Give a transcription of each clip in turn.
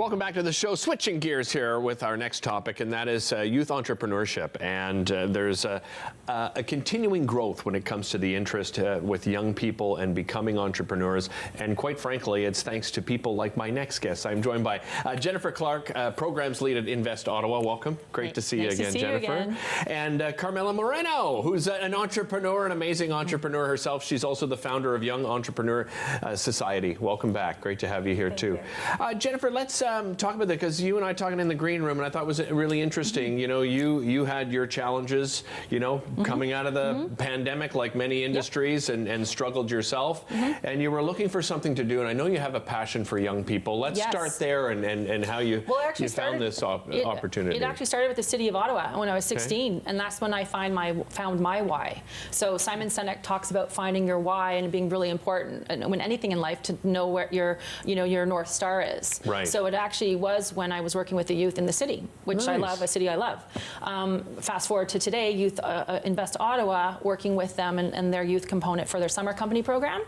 Welcome back to the show. Switching gears here with our next topic, and that is youth entrepreneurship. And there's a continuing growth when it comes to the interest with young people and becoming entrepreneurs. And quite frankly, it's thanks to people like my next guest. I'm joined by Jennifer Clark, Programs Lead at Invest Ottawa. Welcome. Great to see you again, Jennifer. And Carmela Moreno, who's an entrepreneur, an amazing entrepreneur herself. She's also the founder of Young Entrepreneur Society. Welcome back. Great to have you here, too. Jennifer, let's talk about that, because you and I talking in the green room, and I thought it was really interesting. You know, you had your challenges, you know, coming out of the pandemic, like many industries, and struggled yourself, and you were looking for something to do. And I know you have a passion for young people. Let's start there and how you found this opportunity. It actually started with the city of Ottawa when I was 16, and that's when I found my why. So Simon Sinek talks about finding your why and being really important, and when anything in life, to know where your North Star is. Right. So it actually was when I was working with the youth in the city, which I love, a city I love. Fast forward to today, Youth Invest Ottawa, working with them and their youth component for their summer company program.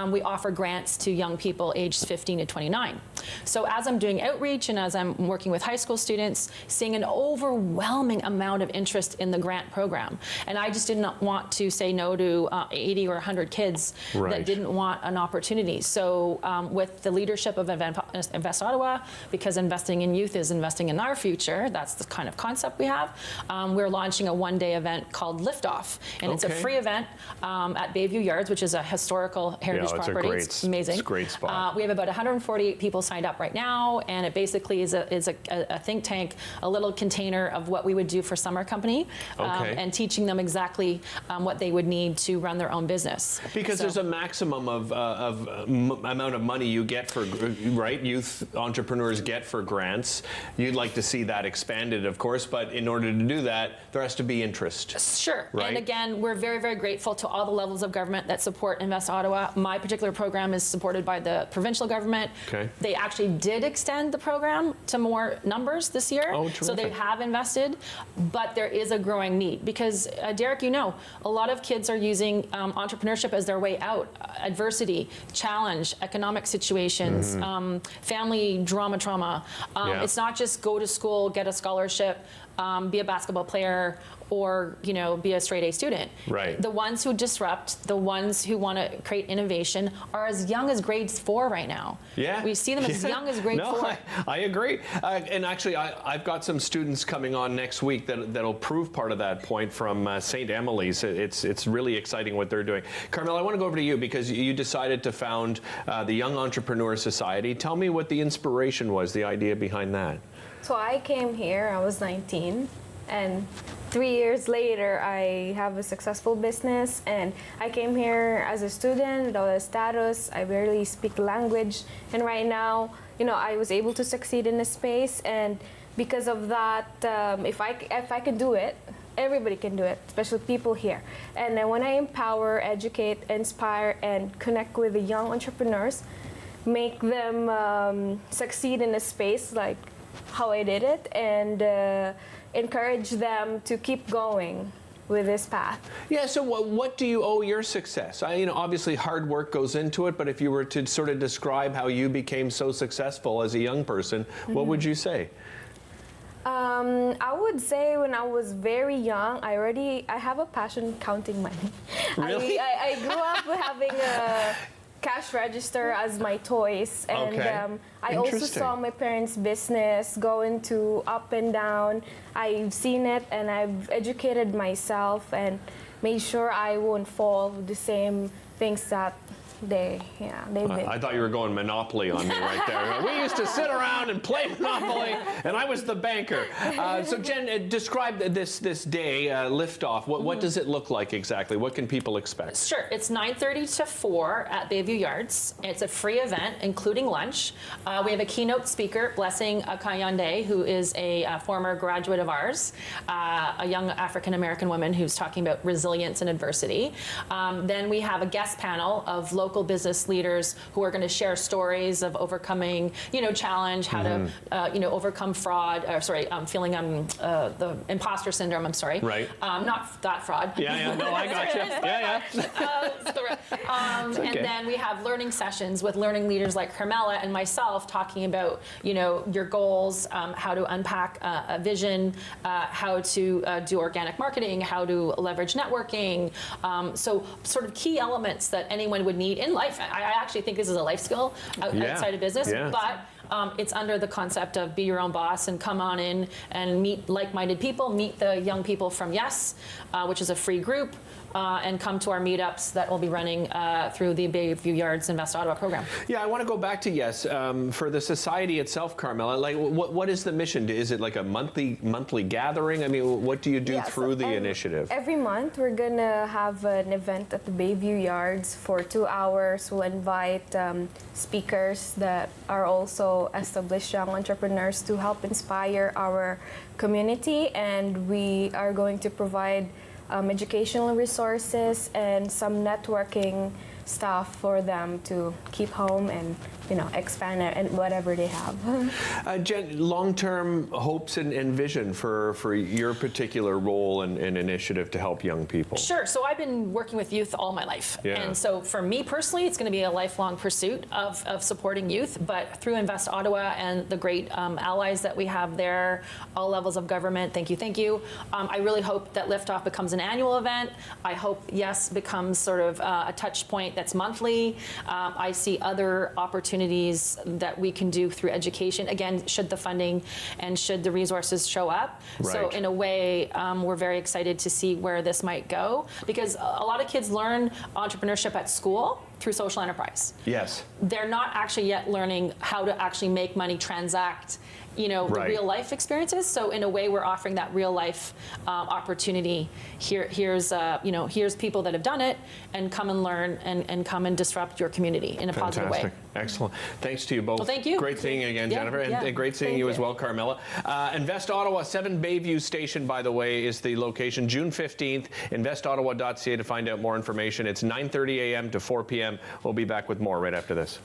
We offer grants to young people aged 15 to 29. So as I'm doing outreach and as I'm working with high school students, seeing an overwhelming amount of interest in the grant program. And I just didn't want to say no to 80 or 100 kids that didn't want an opportunity. So with the leadership of Invest Ottawa, because investing in youth is investing in our future, that's the kind of concept we have, we're launching a one-day event called Liftoff. And it's a free event at Bayview Yards, which is a historical heritage property. It's amazing. It's a great spot. We have about 148 people signed up right now, and it basically is a think tank, a little container of what we would do for summer company, and teaching them exactly what they would need to run their own business. Because there's a maximum of amount of money you get for, youth entrepreneurs get for grants. You'd like to see that expanded, of course, but in order to do that, there has to be interest. Sure. And again, we're very, very grateful to all the levels of government that support Invest Ottawa. My particular program is supported by the provincial government. They actually did extend the program to more numbers this year. So they have invested, but there is a growing need because, Derick, you know, a lot of kids are using entrepreneurship as their way out. Adversity, challenge, economic situations, family trauma. It's not just go to school, get a scholarship, be a basketball player, or be a straight A student. The ones who disrupt, the ones who want to create innovation, are as young as grade 4 right now. We see them as young as grade 4. I agree. And actually, I've got some students coming on next week that'll prove part of that point from St. Emily's. It's really exciting what they're doing. Carmela, I want to go over to you because you decided to found the Young Entrepreneur Society. Tell me what the inspiration was, the idea behind that. So I came here, I was 19, and 3 years later, I have a successful business, and I came here as a student without a status. I barely speak the language, and right now, I was able to succeed in this space, and because of that, if I can do it, everybody can do it, especially people here. And then when I empower, educate, inspire, and connect with the young entrepreneurs, make them succeed in a space like how I did it, and encourage them to keep going with this path. So what do you owe your success? Obviously hard work goes into it, but if you were to sort of describe how you became so successful as a young person, what would you say? I would say when I was very young, I have a passion counting money. Really? I grew up having a cash register as my toys, and I also saw my parents' business going to up and down. I've seen it, and I've educated myself and made sure I won't fall with the same things that they did. I thought you were going Monopoly on me right there. We used to sit around and play Monopoly, and I was the banker. So Jen, describe this day, Liftoff. What does it look like exactly? What can people expect? Sure. It's 9:30 to 4 at Bayview Yards. It's a free event, including lunch. We have a keynote speaker, Blessing Akayande, who is a former graduate of ours, a young African-American woman who's talking about resilience and adversity. Then we have a guest panel of local local business leaders who are going to share stories of overcoming, challenge, how to, overcome fraud, feeling the imposter syndrome, I'm sorry. Right. Not that fraud. Yeah, no, I got you. Yeah. And then we have learning sessions with learning leaders like Carmela and myself talking about, your goals, how to unpack a vision, how to do organic marketing, how to leverage networking. So sort of key elements that anyone would need in life. I actually think this is a life skill outside of business, but it's under the concept of be your own boss and come on in and meet like-minded people, meet the young people from Yes, which is a free group, and come to our meetups that we'll be running through the Bayview Yards Invest Ottawa program. Yeah, I want to go back to Yes. For the society itself, Carmela, like what is the mission? Is it like a monthly gathering? I mean, what do you do through the initiative? Every month we're going to have an event at the Bayview Yards for 2 hours. We'll invite speakers that are also established young entrepreneurs to help inspire our community, and we are going to provide educational resources and some networking stuff for them to keep home and expand it and whatever they have. Jen, long-term hopes and vision for your particular role and initiative to help young people. Sure. So I've been working with youth all my life. Yeah. And so for me personally, it's going to be a lifelong pursuit of supporting youth. But through Invest Ottawa and the great allies that we have there, all levels of government, thank you. I really hope that Liftoff becomes an annual event. I hope Yes becomes sort of a touch point that's monthly. I see other opportunities that we can do through education, again, should the funding and should the resources show up. Right. So in a way, we're very excited to see where this might go, because a lot of kids learn entrepreneurship at school through social enterprise. Yes. They're not actually yet learning how to actually make money, transact, the real life experiences. So in a way, we're offering that real life opportunity. Here's people that have done it, and come and learn and come and disrupt your community in a positive way. Excellent. Thanks to you both. Well, thank you. Great seeing you again, Jennifer, and great seeing you as well, Carmela. Invest Ottawa, 7 Bayview Station, by the way, is the location. June 15th, investottawa.ca to find out more information. It's 9:30 a.m. to 4 p.m. We'll be back with more right after this.